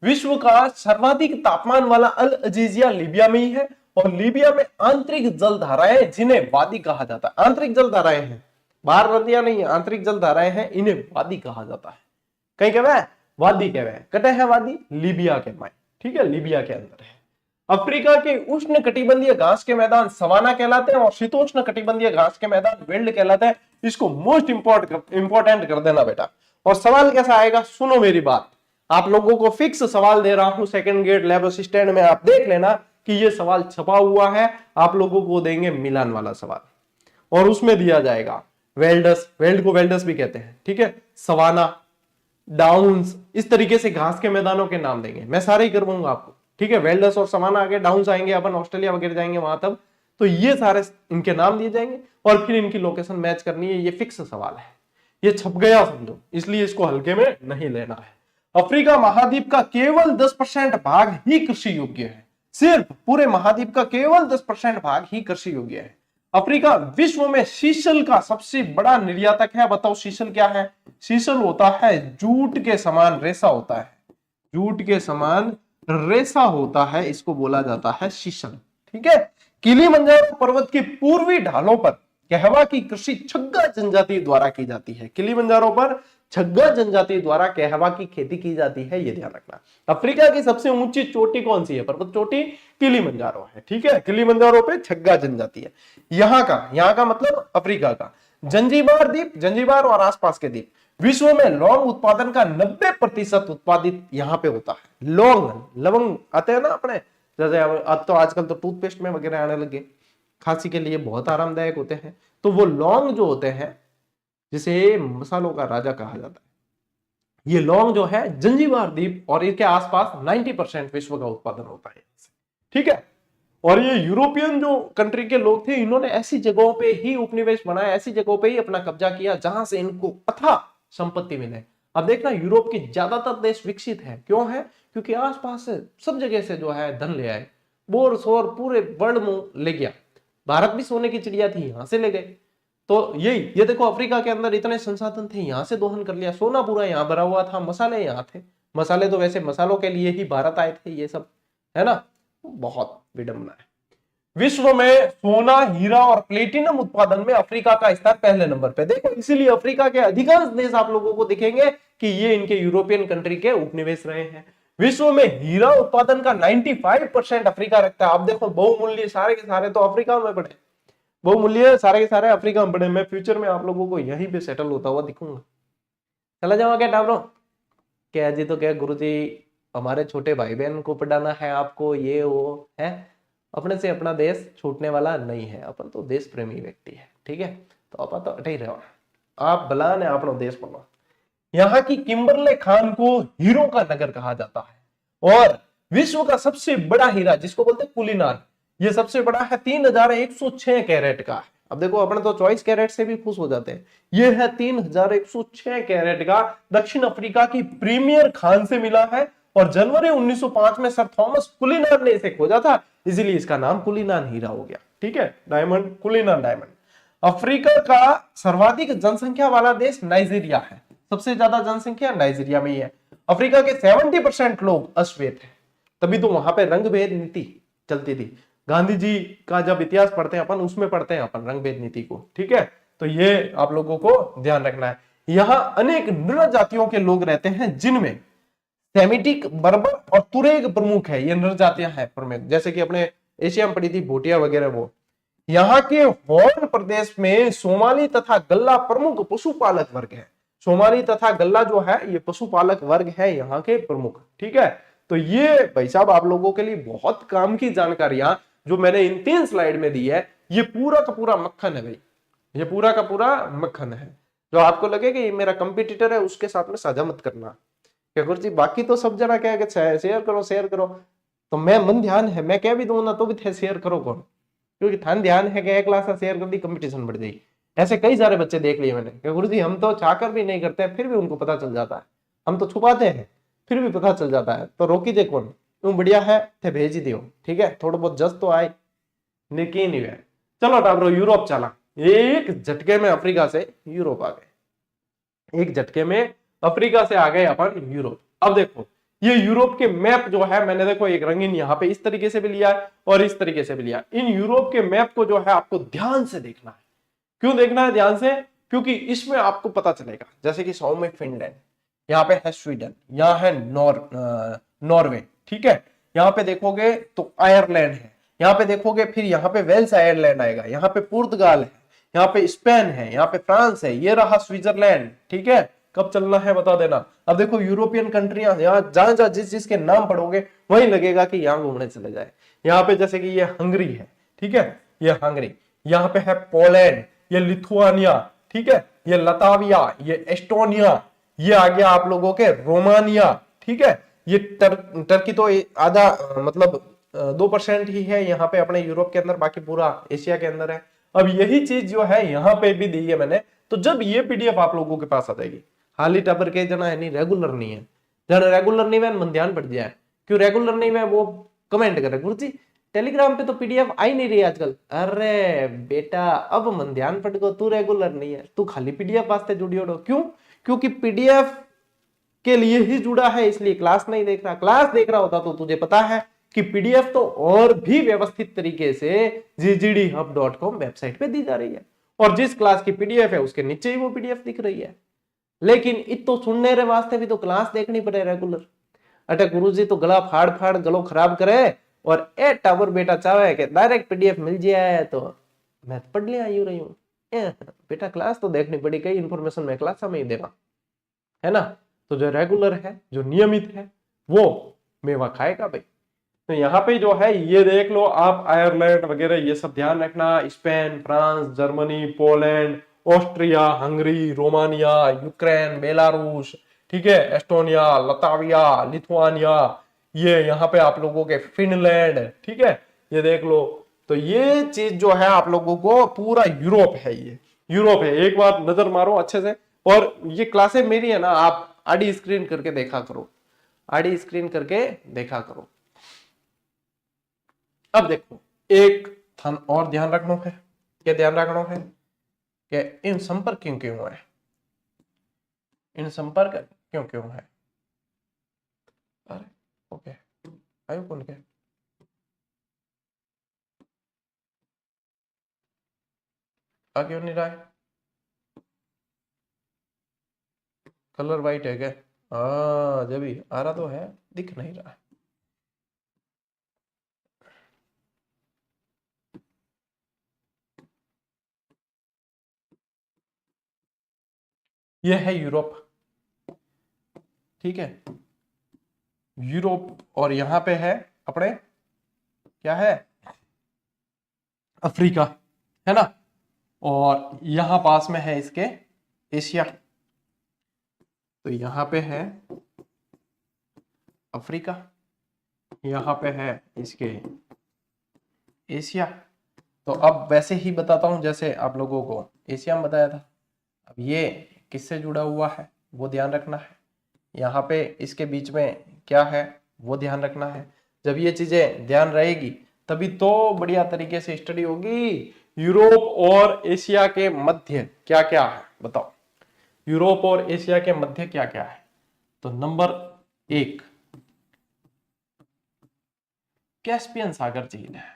विश्व का सर्वाधिक तापमान वाला अल अजीजिया लीबिया में ही है, और लीबिया में आंतरिक जल धाराएं जिन्हें वादी कहा जाता है, आंतरिक जल धाराएं हैं, बाहर नदियां नहीं है, आंतरिक जल धाराएं हैं, इन्हें वादी कहा जाता है। कहीं कहवे वादी कहवे, कटे है वादी लीबिया के माए, ठीक है, लीबिया के अंदर है। अफ्रीका के उष्ण कटिबंधीय घास के मैदान सवाना कहलाते हैं, और शीतोष्ण कटिबंधीय घास के मैदान वेल्ड कहलाते हैं। इसको मोस्ट इंपॉर्टेंट कर देना बेटा। और सवाल कैसा आएगा, सुनो मेरी बात, आप लोगों को फिक्स सवाल दे रहा हूं, सेकंड ग्रेड लैब असिस्टेंट में आप देख लेना कि ये सवाल छपा हुआ है, आप लोगों को देंगे मिलान वाला सवाल, और उसमें दिया जाएगा वेल्डस, वेल्ड को वेल्डस भी कहते हैं, ठीक है, सवाना, डाउन्स, इस तरीके से घास के मैदानों के नाम देंगे, मैं सारे ही करवाऊंगा आपको, ठीक है। वेल्डस और सवाना आगे, डाउन्स आएंगे, अपन ऑस्ट्रेलिया वगैरह जाएंगे वहां तब, तो ये सारे इनके नाम दिए जाएंगे, और फिर इनकी लोकेशन मैच करनी है। ये फिक्स सवाल है, ये छप गया समझो, इसलिए इसको हल्के में नहीं लेना है। अफ्रीका महाद्वीप का केवल 10% भाग ही कृषि योग्य है, सिर्फ पूरे महाद्वीप का केवल 10% भाग ही कृषि योग्य है। अफ्रीका विश्व में सीसल का सबसे बड़ा निर्यातक है। बताओ सीसल क्या है? सीसल होता है जूट के समान रेशा होता है, जूट के समान रेशा होता है, इसको बोला जाता है सीसल, ठीक है। किलिमंजारो पर्वत के पूर्वी ढालों पर कहवा की कृषि छग्गा जनजाति द्वारा की जाती है। किलिमंजारो पर छग्गा जनजाति द्वारा कहवा की खेती की जाती है, ये ध्यान रखना। अफ्रीका की सबसे ऊंची चोटी कौन सी है? पर्वत चोटी किलिमंजारो है, ठीक है। किलिमंजारो पे छग्गा जनजाति है। यहाँ का मतलब अफ्रीका का। जंजीबार द्वीप, जंजीबार और आसपास के द्वीप, विश्व में लौंग उत्पादन का 90% उत्पादित यहाँ पे होता है। लौंग, लवंग आते हैं ना अपने, जैसे अब तो आजकल तो टूथपेस्ट में वगैरह आने लगे, खांसी के लिए बहुत आरामदायक होते हैं। तो वो लौंग जो होते हैं, जिसे मसालों का राजा कहा जाता है, ये लौंग जो है जंजीबार द्वीप और इसके आसपास 90% विश्व का उत्पादन होता है, ठीक है। और ये यूरोपियन जो कंट्री के लोग थे, इन्होंने ऐसी जगहों पे ही उपनिवेश बनाया, ऐसी जगहों पे ही अपना कब्जा किया जहां से इनको अथाह संपत्ति मिले। अब देखना, यूरोप के ज्यादातर देश विकसित है, क्यों है? क्योंकि आसपास से सब जगह से जो है धन ले आए, बोर सोर पूरे वर्ल्ड में ले गया। भारत भी सोने की चिड़िया थी, यहां से ले गए। तो ये देखो, अफ्रीका के अंदर इतने संसाधन थे, यहां से दोहन कर लिया, सोना पूरा यहां भरा हुआ था, मसाले यहां थे। मसाले तो वैसे मसालों के लिए ही भारत आए थे, ये सब है ना, बहुत विडंबना है। विश्व में सोना, हीरा और प्लेटिनम उत्पादन में अफ्रीका का स्थान पहले नंबर पे। देखो, इसीलिए अफ्रीका के अधिकांश देश आप लोगों को दिखेंगे कि ये इनके यूरोपियन कंट्री के उपनिवेश रहे हैं। विश्व में हीरा उत्पादन का 95% अफ्रीका रखता है। आप देखो, बहुमूल्य सारे के सारे तो अफ्रीका में पड़े, बहुमूल्य सारे के सारे अफ्रीका में पड़े। मैं फ्यूचर में आप लोगों को यहीं पे सेटल होता हुआ दिखूंगा। चला जाऊंगा क्या टावरों? क्या जी, तो क्या गुरुजी हमारे छोटे भाई बहन को पढ़ाना है आपको, ये वो है? अपने से अपना देश छूटने वाला नहीं है, अपन तो देश प्रेमी व्यक्ति है, ठीक है। तो अपन तो अटे ही रहो, आप भला ने अपना देश बनो। यहाँ की किम्बरले खान को हीरो का नगर कहा जाता है। और विश्व का सबसे बड़ा हीरा, जिसको बोलते हैं कुलीनार, ये सबसे बड़ा है, 3106 कैरेट का है। अब देखो, अपने तो 24 कैरेट से भी खुश हो जाते हैं, ये है 3106 कैरेट का। दक्षिण अफ्रीका की प्रीमियर खान से मिला है और जनवरी 1905 में सर थॉमस कुलीनार ने इसे खोजा था, इसीलिए इसका नाम कुलीनार हीरा हो गया, ठीक है। Diamond, कुलीनार diamond. अफ्रीका का सर्वाधिक जनसंख्या वाला देश नाइजीरिया है, सबसे ज्यादा जनसंख्या नाइजीरिया में ही है। अफ्रीका के 70% लोग अश्वेत हैं, तभी तो वहां पे रंगभेद नीति चलती थी। गांधी जी का जब इतिहास पढ़ते हैं अपन, उसमें पढ़ते हैं अपन रंगभेद नीति को, ठीक है। तो ये आप लोगों को ध्यान रखना है। यहाँ अनेक नृ जातियों के लोग रहते हैं, जिनमें सेमिटिक, बर्बर और तुरेग प्रमुख है। ये नर जातियां हैं प्रमुख, जैसे कि अपने एशिया में पड़ी थी भूटिया वगैरह वो। यहाँ के हॉर्न प्रदेश में सोमाली तथा गल्ला प्रमुख पशुपालक वर्ग है। सोमाली तथा गल्ला जो है, ये पशुपालक वर्ग है यहाँ के प्रमुख, ठीक है। तो ये भाई साहब आप लोगों के लिए बहुत काम की जानकारियां जो मैंने इन 3 स्लाइड में दी है, ये पूरा का पूरा मक्खन है भाई, ये पूरा का पूरा मक्खन है। जो आपको लगे कि ये मेरा कंपटीटर है, उसके साथ में साझा मत करना। क्या गुरु जी, बाकी तो सब जना क्या शेयर करो शेयर करो, तो मैं मन ध्यान है, मैं कह भी दूं ना तो भी थे शेयर करो कौन, क्योंकि थान ध्यान है कि एक क्लास शेयर कर दी, कंपटीशन बढ़ जाएगी। ऐसे कई सारे बच्चे देख लिए मैंने कि गुरु जी हम तो चाहकर भी नहीं करते, फिर भी उनको पता चल जाता है, हम तो छुपाते हैं फिर भी पता चल जाता है, तो रोकी दे कौन? तुम बढ़िया है थे भेज ही दियो, ठीक है। थोड़ा बहुत जस तो आए, लेकिन नहीं है। चलो टाबरो, यूरोप चला। एक झटके में अफ्रीका से यूरोप आ गए, एक झटके में अफ्रीका से आ गए अपन यूरोप। अब देखो, ये यूरोप के मैप जो है, मैंने देखो एक रंगीन यहाँ पे इस तरीके से भी लिया है और इस तरीके से भी लिया। इन यूरोप के मैप को जो है आपको ध्यान से देखना है। क्यों देखना है ध्यान से? क्योंकि इसमें आपको पता चलेगा, जैसे कि 100 में फिनलैंड, यहाँ पे है स्वीडन, यहाँ है नॉर्वे, ठीक है। यहाँ पे देखोगे तो आयरलैंड है, यहाँ पे देखोगे फिर यहाँ पे वेल्स आयरलैंड आएगा, यहाँ पे पुर्तगाल है, यहाँ पे स्पेन है, यहाँ पे फ्रांस है, ये रहा स्विट्जरलैंड, ठीक है। कब चलना है बता देना। अब देखो यूरोपियन कंट्रियां, यहाँ जहां जहां जिस जिसके नाम पढ़ोगे वही लगेगा कि यहाँ घूमने चले जाए। यहाँ पे जैसे कि ये हंगरी है, ठीक है, ये हंगरी, यहाँ पे है पोलैंड, ये लिथुआनिया, ठीक है, ये लताविया, ये एस्टोनिया, ये आ गया आप लोगों के रोमानिया, ठीक है। ये टर्की तो आधा मतलब 2% ही है यहाँ पे अपने यूरोप के अंदर, बाकी पूरा एशिया के अंदर है। अब यही चीज जो है यहाँ पे भी दी है मैंने। तो जब ये पीडीएफ आप लोगों के पास आ जाएगी, हाली टाबर के जना है नहीं, रेगुलर नहीं है, जना रेगुलर नहीं है मन ध्यान पड़ जाए। क्यों रेगुलर नहीं है? वो कमेंट करे गुरुजी टेलीग्राम पे तो पीडीएफ आई नहीं रही आजकल। अरे बेटा, अब मन ध्यान पड़ गो, तू रेगुलर नहीं है, तू खाली पीडीएफ वास्ते जुड़ी हो। क्यों? क्योंकि पीडीएफ के लिए ही जुड़ा है, इसलिए क्लास नहीं देख रहा। क्लास देख रहा होता तो तुझे पता है कि पीडीएफ तो और भी व्यवस्थित तरीके से ggdhub.com वेबसाइट पे दी जा रही है, और जिस क्लास की पीडीएफ है उसके नीचे ही वो पीडीएफ दिख रही है। लेकिन इतो सुनने रे वास्ते भी तो क्लास देखनी पड़े रेगुलर। अटे गुरुजी तो गला फाड़ फाड़ गलो खराब करे और ए टावर बेटा चाहे कि डायरेक्ट पीडीएफ मिल जाए तो मैं पढ़ लिया यूं रही हूं। बेटा क्लास तो देखनी पड़ी, कई इंफॉर्मेशन मैं क्लास में ही देगा, है ना। तो जो रेगुलर है, जो नियमित है, वो मेवा खाएगा भाई। तो यहाँ पे जो है ये देख लो आप, आयरलैंड वगैरह ये सब ध्यान रखना, Spain, France, Germany, Poland, Austria, Hungary, Romania, Ukraine, Belarus, ठीक है, एस्टोनिया, लताविया, लिथुआनिया, ये यहाँ पे आप लोगों के फिनलैंड, ठीक है, ये देख लो। तो ये चीज जो है आप लोगों को पूरा यूरोप है, ये यूरोप है। एक बार नजर मारो अच्छे से। और ये क्लासें मेरी है ना, आप आडी स्क्रीन करके देखा करो, आडी स्क्रीन करके देखा करो। अब देखो एक और ध्यान रखना है, क्या ध्यान रखना है कि इन संपर्क क्यों क्यों है, इन संपर्क क्यों क्यों है। अरे ओके, आयु कौन के आ क्यों नहीं रहा है, कलर वाइट है क्या? हाँ जब भी आ रहा तो है, दिख नहीं रहा है। यह है यूरोप, ठीक है, यूरोप। और यहां पे है अपने क्या है, अफ्रीका, है ना। और यहां पास में है इसके एशिया। तो यहां पे है अफ्रीका, यहां पे है इसके एशिया। तो अब वैसे ही बताता हूं जैसे आप लोगों को एशिया में बताया था। अब ये किससे जुड़ा हुआ है वो ध्यान रखना है, यहाँ पे इसके बीच में क्या है वो ध्यान रखना है। जब ये चीजें ध्यान रहेगी तभी तो बढ़िया तरीके से स्टडी होगी। यूरोप और एशिया के मध्य क्या क्या है बताओ, यूरोप और एशिया के मध्य क्या क्या है। तो नंबर 1 कैस्पियन सागर झील है,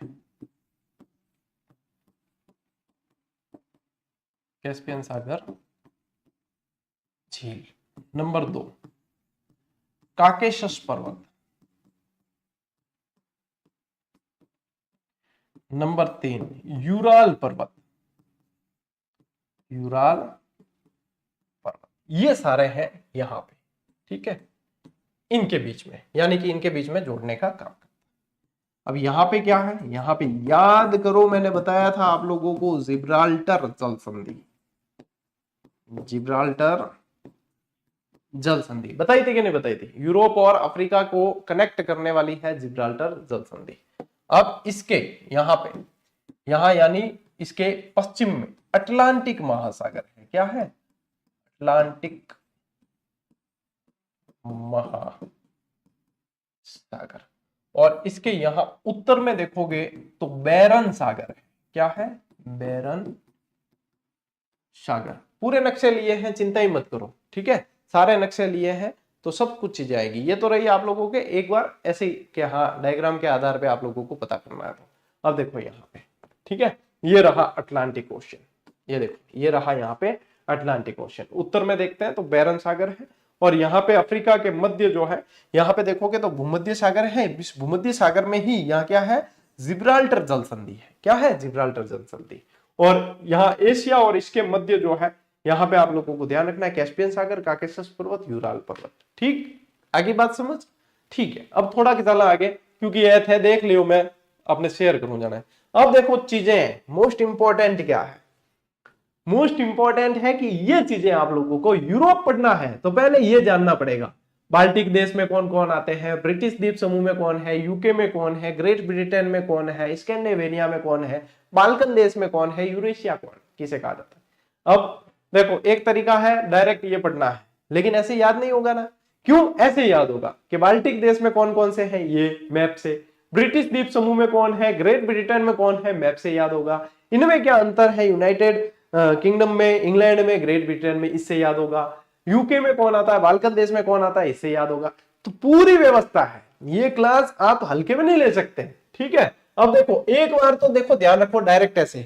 कैस्पियन सागर झील। नंबर 2 काकेशस पर्वत। नंबर 3 यूराल पर्वत, यूराल पर्वत। ये सारे हैं यहां पे, ठीक है, इनके बीच में, यानी कि इनके बीच में जोड़ने का काम। अब यहां पे क्या है, यहां पे याद करो मैंने बताया था आप लोगों को जिब्राल्टर जल संधि, जिब्राल्टर जल संधि बताई थी कि नहीं बताई थी। यूरोप और अफ्रीका को कनेक्ट करने वाली है जिब्राल्टर जल संधि। अब इसके यहां पे, यहां यानी इसके पश्चिम में अटलांटिक महासागर है। क्या है, अटलांटिक महासागर। और इसके यहां उत्तर में देखोगे तो बैरन सागर है। क्या है, बैरन सागर। पूरे नक्शे लिए हैं, चिंता ही मत करो, ठीक है, सारे नक्शे लिए हैं तो सब कुछ चीजें आएगी। ये तो रही आप लोगों के एक बार ऐसे ही कि हाँ डायग्राम के आधार पे आप लोगों को पता करना है। तो अब देखो यहाँ पे, ठीक है, ये रहा अटलांटिक ओशन, ये देखो ये रहा यहाँ पे अटलांटिक ओशन। उत्तर में देखते हैं तो बैरन सागर है। और यहाँ पे अफ्रीका के मध्य जो है, यहाँ पे देखोगे तो भूमध्य सागर है। इस भूमध्य सागर में ही यहाँ क्या है, जिब्राल्टर जल संधि है। क्या है, जिब्राल्टर जल संधि। और यहाँ एशिया और इसके मध्य जो है, यहाँ पे आप लोगों को ध्यान रखना है कैस्पियन सागर, काकेशस पर्वत, यूराल पर्वत। ठीक, आगे बात समझ, ठीक है। अब थोड़ा चला आगे, क्योंकि ये थे देख लियो, मैं अपने शेयर करूं जाना है। अब देखो चीजें मोस्ट इंपॉर्टेंट क्या है, मोस्ट इंपॉर्टेंट है कि ये चीजें आप लोगों को यूरोप पढ़ना है तो पहले ये जानना पड़ेगा बाल्टिक देश में कौन कौन आते हैं, ब्रिटिश द्वीप समूह में कौन है, यूके में कौन है, ग्रेट ब्रिटेन में कौन है, स्कैंडिनेविया में कौन है, बाल्कन देश में कौन है, यूरेशिया कौन किसे कहा जाता है। अब देखो एक तरीका है डायरेक्ट ये पढ़ना है, लेकिन ऐसे याद नहीं होगा ना। क्यों ऐसे याद होगा कि बाल्टिक देश में कौन कौन से हैं, ये मैप से, ब्रिटिश द्वीप समूह में कौन है, ग्रेट ब्रिटेन में कौन है, मैप से याद होगा। इनमें क्या अंतर है, यूनाइटेड किंगडम में, इंग्लैंड में, ग्रेट ब्रिटेन में, इससे याद होगा। यूके में कौन आता है, बाल्कन देश में कौन आता है, इससे याद होगा। तो पूरी व्यवस्था है, ये क्लास आप हल्के में नहीं ले सकते, ठीक है। अब देखो एक बार तो देखो ध्यान रखो डायरेक्ट ऐसे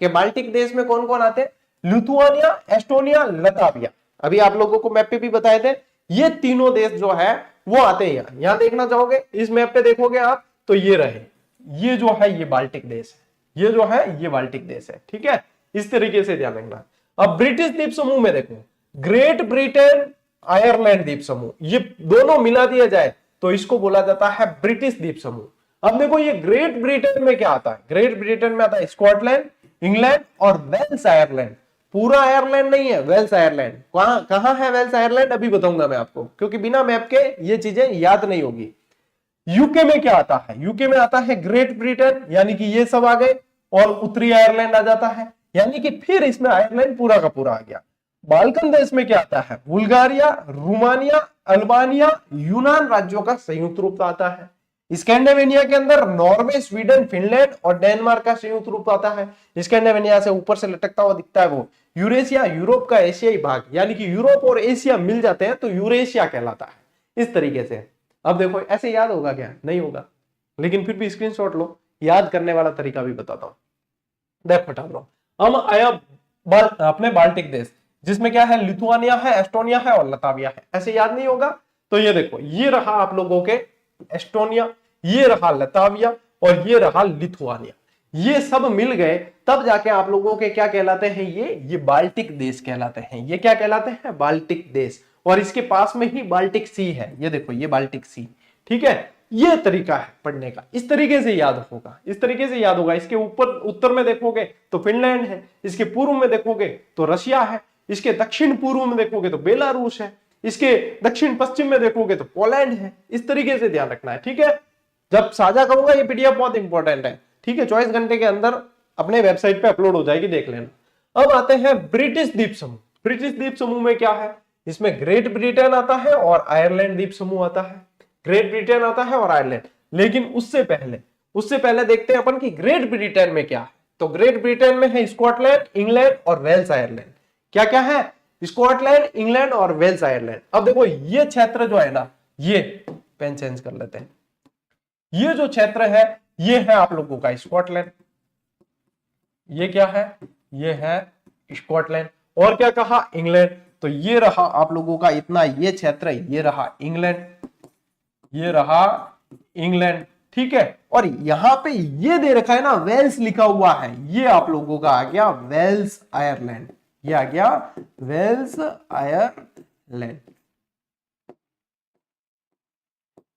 कि बाल्टिक देश में कौन कौन आते हैं, लिथुआनिया, एस्टोनिया, लताविया, अभी आप लोगों को मैप पे भी बताए थे, ये तीनों देश जो है वो आते हैं यहाँ। यहाँ देखना चाहोगे, इस मैप पे देखोगे आप तो ये रहे, ये जो है ये बाल्टिक देश है, ये जो है ये बाल्टिक देश है, ठीक है। इस तरीके से ध्यान रखना। अब ब्रिटिश द्वीप समूह में देखो, ग्रेट ब्रिटेन, आयरलैंड द्वीप समूह, ये दोनों मिला दिया जाए तो इसको बोला जाता है ब्रिटिश द्वीप समूह। अब देखो ये ग्रेट ब्रिटेन में क्या आता है, ग्रेट ब्रिटेन में आता है स्कॉटलैंड, इंग्लैंड और वेल्स आयरलैंड। पूरा आयरलैंड नहीं है, वेल्स आयरलैंड। कहां है वेल्स आयरलैंड अभी बताऊंगा मैं आपको, क्योंकि बिना मैप के ये चीजें याद नहीं होगी। यूके में क्या आता है, यूके में आता है ग्रेट ब्रिटेन, यानी कि ये सब आ गए, और उत्तरी आयरलैंड आ जाता है, यानी कि फिर इसमें आयरलैंड पूरा का पूरा आ गया। बाल्कन देश में क्या आता है, बुल्गारिया, रोमानिया, अल्बानिया, यूनान राज्यों का संयुक्त रूप आता है। स्कैंडिनेविया के अंदर नॉर्वे, स्वीडन, फिनलैंड और डेनमार्क का संयुक्त रूप आता है। स्कैंडिनेविया से ऊपर से लटकता हुआ दिखता है वो यूरेशिया, यूरोप का एशियाई भाग, यानी कि यूरोप और एशिया मिल जाते हैं तो यूरेशिया कहलाता है। इस तरीके से अब देखो, ऐसे याद होगा क्या, नहीं होगा, लेकिन फिर भी स्क्रीनशॉट लो, याद करने वाला तरीका भी बताता हूं। देखो फटाफट, हम आया अपने बाल्टिक देश, जिसमें क्या है, लिथुआनिया है, एस्टोनिया है और लताविया है। ऐसे याद नहीं होगा तो ये देखो, ये रहा आप लोगों के एस्टोनिया, ये रहा लताविया और ये रहा लिथुआनिया। ये सब मिल गए तब जाके आप लोगों के क्या कहलाते हैं, ये बाल्टिक देश कहलाते हैं। ये क्या कहलाते हैं, बाल्टिक देश। और इसके पास में ही बाल्टिक सी है, ये देखो ये बाल्टिक सी, ठीक है। ये तरीका है पढ़ने का, इस तरीके से याद होगा, इस तरीके से याद होगा। इसके ऊपर उत्तर में देखोगे तो फिनलैंड है, इसके पूर्व में देखोगे तो रशिया है, इसके दक्षिण पूर्व में देखोगे तो बेलारूस है, इसके दक्षिण पश्चिम में देखोगे तो पोलैंड है। इस तरीके से ध्यान रखना है, ठीक है। जब साझा करूंगा ये पीडीएफ बहुत इंपॉर्टेंट है, ठीक है। 24 घंटे के अंदर अपने वेबसाइट पे अपलोड हो जाएगी, देख लेना। अब आते हैं ब्रिटिश द्वीप समूह। ब्रिटिश द्वीप समूह में क्या है, इसमें ग्रेट ब्रिटेन आता है और आयरलैंड द्वीप समूह आता है। ग्रेट ब्रिटेन आता है और आयरलैंड, लेकिन उससे पहले देखते हैं अपन की ग्रेट ब्रिटेन में क्या है। तो ग्रेट ब्रिटेन में है स्कॉटलैंड, इंग्लैंड और वेल्स आयरलैंड। क्या क्या है, स्कॉटलैंड, इंग्लैंड और वेल्स आयरलैंड। अब देखो ये क्षेत्र जो है ना, ये पेन चेंज कर लेते हैं, ये जो क्षेत्र है ये है आप लोगों का स्कॉटलैंड, ये क्या है, ये है स्कॉटलैंड। और क्या कहा, इंग्लैंड। तो ये रहा आप लोगों का इतना ये क्षेत्र, ये रहा इंग्लैंड, ये रहा इंग्लैंड, ठीक है। और यहां पे ये दे रखा है ना, वेल्स लिखा हुआ है, ये आप लोगों का आ गया वेल्स आयरलैंड, ये आ गया वेल्स आयरलैंड,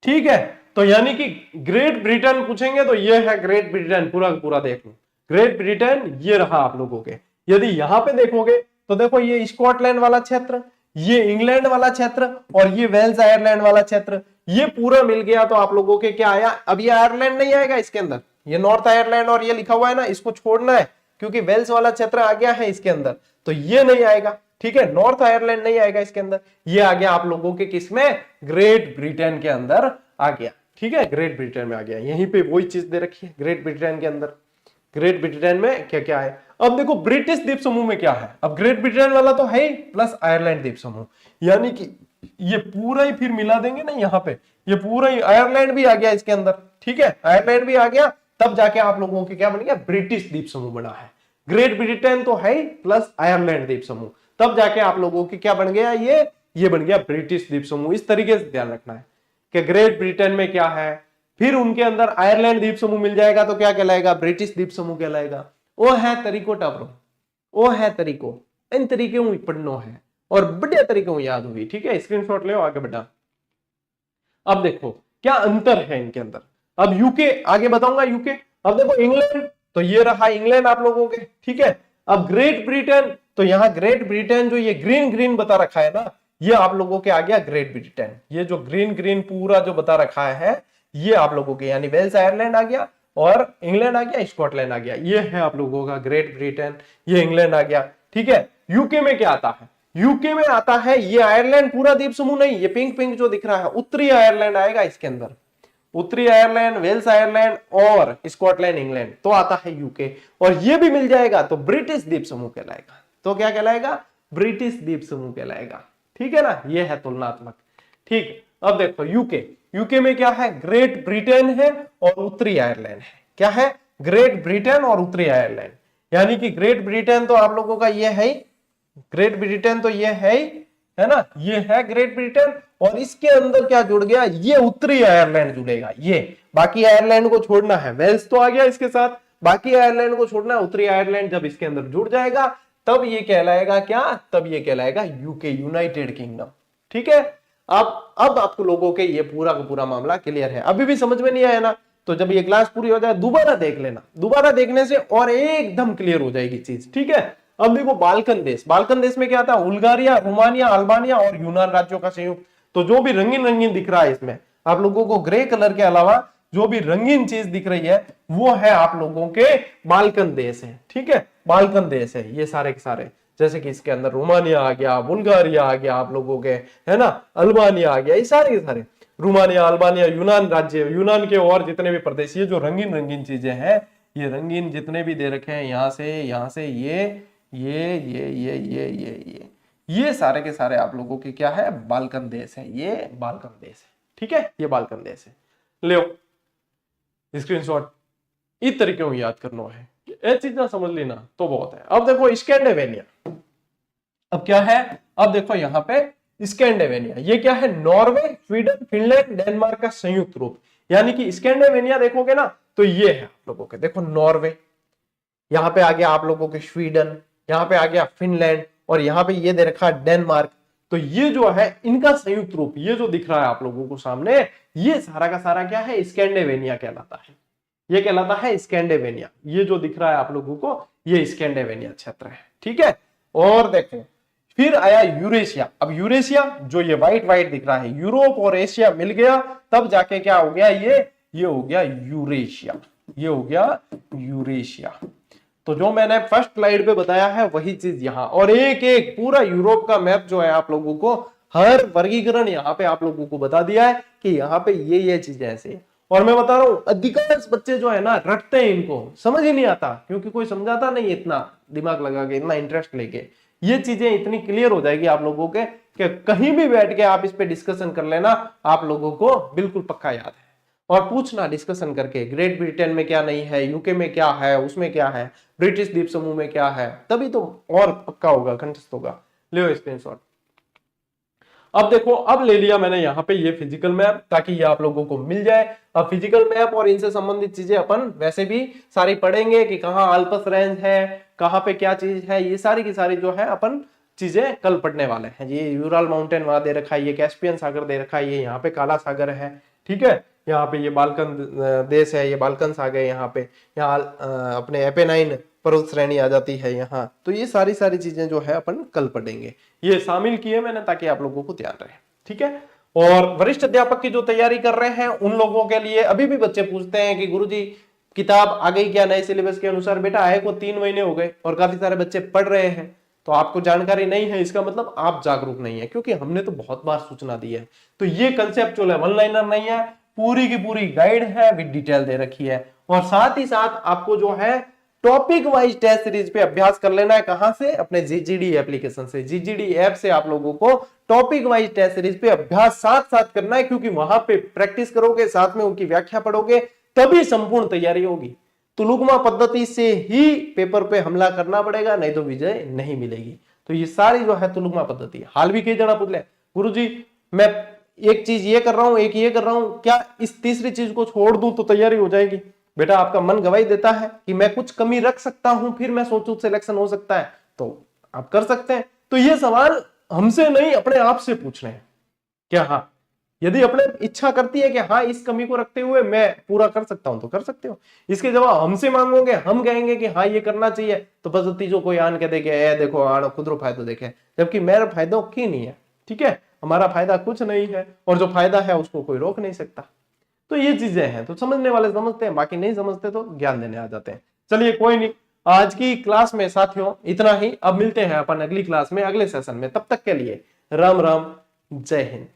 ठीक है। तो यानी कि ग्रेट ब्रिटेन पूछेंगे तो ये है ग्रेट ब्रिटेन, पूरा पूरा देख लो ग्रेट ब्रिटेन, ये रहा आप लोगों के। यदि यहां पे देखोगे तो देखो ये स्कॉटलैंड वाला क्षेत्र, ये इंग्लैंड वाला क्षेत्र और ये वेल्स आयरलैंड वाला क्षेत्र, ये पूरा मिल गया तो आप लोगों के क्या आया। अब ये आयरलैंड नहीं आएगा इसके अंदर, ये नॉर्थ आयरलैंड और ये लिखा हुआ है ना, इसको छोड़ना है क्योंकि वेल्स वाला क्षेत्र आ गया है इसके अंदर, तो ये नहीं आएगा, ठीक है। नॉर्थ आयरलैंड नहीं आएगा इसके अंदर, ये आ गया आप लोगों के किसमें, ग्रेट ब्रिटेन के अंदर आ गया, ठीक है। ग्रेट ब्रिटेन में आ गया, यहीं पे वही चीज दे रखी है ग्रेट ब्रिटेन के अंदर। ग्रेट ब्रिटेन में क्या क्या है, अब देखो ब्रिटिश द्वीप समूह में क्या है। अब ग्रेट ब्रिटेन वाला तो है ही, प्लस आयरलैंड द्वीप समूह, यानी कि ये पूरा ही फिर मिला देंगे ना यहाँ पे, ये पूरा ही आयरलैंड भी आ गया इसके अंदर, ठीक है। आयरलैंड भी आ गया, तब जाके आप लोगों के क्या बन गया, ब्रिटिश द्वीप समूह बना है। ग्रेट ब्रिटेन तो है ही, प्लस आयरलैंड द्वीप समूह, तब जाके आप लोगों के क्या बन गया, ये बन गया ब्रिटिश द्वीप समूह। इस तरीके से ध्यान रखना है कि ग्रेट ब्रिटेन में क्या है, फिर उनके अंदर आयरलैंड द्वीप समूह मिल जाएगा तो क्या कहलाएगा, ब्रिटिश द्वीप समूह कहलाएगा। वो है तरीको टाबरो, वो है तरीको, इन तरीके पढ़नो है और बढ़िया तरीके याद हुई, ठीक है। स्क्रीनशॉट ले आगे बढ़ा। अब देखो क्या अंतर है इनके अंदर। अब यूके आगे बताऊंगा, यूके। अब देखो इंग्लैंड, तो ये रहा इंग्लैंड आप लोगों के, ठीक है। अब ग्रेट ब्रिटेन, तो यहाँ ग्रेट ब्रिटेन जो ये ग्रीन ग्रीन बता रखा है ना, ये आप लोगों के आ गया ग्रेट ब्रिटेन। ये जो ग्रीन ग्रीन पूरा जो बता रखा है ये आप लोगों के, यानी वेल्स आयरलैंड आ गया और इंग्लैंड आ गया, स्कॉटलैंड आ गया, ये है आप लोगों का ग्रेट ब्रिटेन, ये इंग्लैंड आ गया, ठीक है। यूके में क्या आता है, यूके में आता है ये आयरलैंड पूरा द्वीप समूह नहीं, ये पिंक पिंक जो दिख रहा है उत्तरी आयरलैंड आएगा इसके अंदर, उत्तरी आयरलैंड, वेल्स आयरलैंड और स्कॉटलैंड, इंग्लैंड, तो आता है यूके। और ये भी मिल जाएगा तो ब्रिटिश द्वीप समूह कहलाएगा। तो क्या कहलाएगा, ब्रिटिश द्वीप समूह कहलाएगा, ठीक है ना। ये है तुलनात्मक, ठीक। अब देखो यूके, यूके में क्या है, ग्रेट ब्रिटेन है और उत्तरी आयरलैंड है। क्या है, ग्रेट ब्रिटेन और उत्तरी आयरलैंड, यानी कि ग्रेट ब्रिटेन तो आप लोगों का ये है ही, ग्रेट ब्रिटेन तो ये है ही, है ना, ये है ग्रेट ब्रिटेन, और इसके अंदर क्या जुड़ गया, ये उत्तरी आयरलैंड जुड़ेगा, ये बाकी आयरलैंड को छोड़ना है, वेल्स तो आ गया इसके साथ, बाकी आयरलैंड को छोड़ना है, उत्तरी आयरलैंड जब इसके अंदर जुड़ जाएगा तब ये कहलाएगा क्या, तब ये कहलाएगा यूके, यूनाइटेड किंगडम। ठीक है, अब आपको लोगों के ये पूरा का पूरा मामला क्लियर है। अभी भी समझ में नहीं आया ना, तो जब ये क्लास पूरी हो जाए दोबारा देख लेना, दोबारा देखने से और एकदम क्लियर हो जाएगी चीज। ठीक है, अब देखो बाल्कन देश, बाल्कन देश में क्या था, बुल्गारिया, रोमानिया, अल्बानिया और यूनान राज्यों का संयुक्त। तो जो भी रंगीन रंगीन दिख रहा है इसमें आप लोगों को, ग्रे कलर के अलावा जो भी रंगीन चीज दिख रही है वो है आप लोगों के बाल्कन देश है। ठीक है, बाल्कन देश है ये सारे के सारे, जैसे कि इसके अंदर रोमानिया आ गया, बुल्गारिया आ गया आप लोगों के, है ना, अल्बानिया आ गया, ये सारे के सारे रोमानिया, अल्बानिया, यूनान राज्य, यूनान के और जितने भी प्रदेश, ये जो रंगीन रंगीन चीजें हैं, ये रंगीन जितने भी दे रखे हैं, यहाँ से ये सारे के सारे आप लोगों के क्या है, बाल्कन देश है, ये बाल्कन देश है। ठीक है, ये बाल्कन देश है, ले स्क्रीनशॉट, इस तरीके को याद करना है, ये चीजें समझ लेना तो बहुत है। अब देखो स्कैंडिनेविया, अब क्या है, अब देखो यहाँ पे स्कैंडिनेविया, ये क्या है, नॉर्वे, स्वीडन, फिनलैंड, डेनमार्क का संयुक्त रूप, यानी कि स्कैंडिनेविया देखोगे ना तो ये है आप लोगों के, देखो नॉर्वे, यहाँ पे आ गया आप लोगों के स्वीडन, यहाँ पे आ गया फिनलैंड, और यहाँ पे ये दे रखा है डेनमार्क। तो ये जो है इनका संयुक्त रूप, ये जो दिख रहा है आप लोगों को सामने, ये सारा का सारा क्या है, स्कैंडिनेविया कहलाता है, ये कहलाता है स्कैंडिनेविया। ये जो दिख रहा है आप लोगों को ये स्कैंडिनेविया क्षेत्र है। ठीक है, और देखो फिर आया यूरेशिया। अब यूरेशिया जो ये व्हाइट व्हाइट दिख रहा है, यूरोप और एशिया मिल गया तब जाके क्या हो गया, ये हो गया यूरेशिया, ये हो गया यूरेशिया। तो जो मैंने फर्स्ट स्लाइड पे बताया है वही चीज यहाँ, और एक एक पूरा यूरोप का मैप जो है आप लोगों को, हर वर्गीकरण यहाँ पे आप लोगों को बता दिया है कि यहाँ पे ये चीजें ऐसे। और मैं बता रहा हूँ अधिकांश बच्चे जो है ना रटते हैं, इनको समझ ही नहीं आता क्योंकि कोई समझाता नहीं, इतना दिमाग लगा के, इतना इंटरेस्ट लेके। ये चीजें इतनी क्लियर हो जाएगी आप लोगों के कि कहीं भी बैठ के आप इस पे डिस्कशन कर लेना, आप लोगों को बिल्कुल पक्का याद है। और पूछना डिस्कशन करके, ग्रेट ब्रिटेन में क्या नहीं है, यूके में क्या है, उसमें क्या है, ब्रिटिश द्वीप समूह में क्या है, तभी तो और पक्का होगा, कंठस्थ होगा। ले स्क्रीनशॉट। अब देखो, अब ले लिया मैंने यहाँ पे ये फिजिकल मैप ताकि ये आप लोगों को मिल जाए। अब फिजिकल मैप और इनसे संबंधित चीजें अपन वैसे भी सारी पढ़ेंगे कि कहाँ आल्प्स रेंज है, कहाँ पे क्या चीज है, ये सारी की सारी जो है अपन चीजें कल पढ़ने वाले हैं। ये यूराल माउंटेन वहां दे रखा है, ये कैस्पियन सागर दे रखा है, ये यहाँ पे काला सागर है। ठीक है, यहाँ पे ये बाल्कन देश है, ये बाल्कन आ गए, यहाँ पे यहाँ अपने एपेनाइन पर्वत श्रेणी आ जाती है यहाँ। तो ये सारी चीजें जो है अपन कल पढ़ेंगे, ये शामिल किए मैंने ताकि आप लोगों को ध्यान रहे। ठीक है, और वरिष्ठ अध्यापक की जो तैयारी कर रहे हैं उन लोगों के लिए अभी भी बच्चे पूछते हैं कि गुरुजी किताब आ गई क्या नए सिलेबस के अनुसार। बेटा आए को 3 महीने हो गए और काफी सारे बच्चे पढ़ रहे हैं, तो आपको जानकारी नहीं है, इसका मतलब आप जागरूक नहीं है, क्योंकि हमने तो बहुत बार सूचना दी है। तो ये कंसेप्चुअल है, वन लाइनर नहीं है, पूरी की पूरी गाइड है विद डिटेल दे रखी है। और साथ ही साथ आपको जो है टॉपिक वाइज टेस्ट सीरीज पे अभ्यास कर लेना है। कहां से? अपने जीजीडी एप्लीकेशन से, जीजीडी ऐप से आप लोगों को टॉपिक वाइज टेस्ट सीरीज पे अभ्यास साथ साथ करना है, क्योंकि वहां पे प्रैक्टिस करोगे, साथ में उनकी व्याख्या पढ़ोगे, तभी संपूर्ण तैयारी होगी। तुलुगमा पद्धति से ही पेपर पे हमला करना पड़ेगा, नहीं तो विजय नहीं मिलेगी। तो ये सारी जो है तुलुगमा पद्धति। हाल भी कई जना पूछ ले, गुरुजी मैं एक चीज ये कर रहा हूं, एक ये कर रहा हूं, क्या इस तीसरी चीज को छोड़ दूं तो तैयारी हो जाएगी? बेटा आपका मन गवाही देता है कि मैं कुछ कमी रख सकता हूं, फिर मैं सोचूं सिलेक्शन हो सकता है, तो आप कर सकते हैं। तो ये सवाल हमसे नहीं अपने आप से पूछ रहे हैं क्या? हाँ, यदि अपने इच्छा करती है कि हाँ इस कमी को रखते हुए मैं पूरा कर सकता हूं तो कर सकते हो। इसके जवाब हमसे मांगोगे, हम कहेंगे कि हाँ ये करना चाहिए, तो बस तीजों कोई आन के देखे, ए देखो आनो खुदरो फायदो देखे, जबकि मेरा फायदा की नहीं है। ठीक है, हमारा फायदा कुछ नहीं है, और जो फायदा है उसको कोई रोक नहीं सकता। तो ये चीजें हैं, तो समझने वाले समझते हैं, बाकी नहीं समझते तो ज्ञान देने आ जाते हैं। चलिए कोई नहीं, आज की क्लास में साथियों इतना ही। अब मिलते हैं अपन अगली क्लास में, अगले सेशन में। तब तक के लिए राम राम, जय हिंद।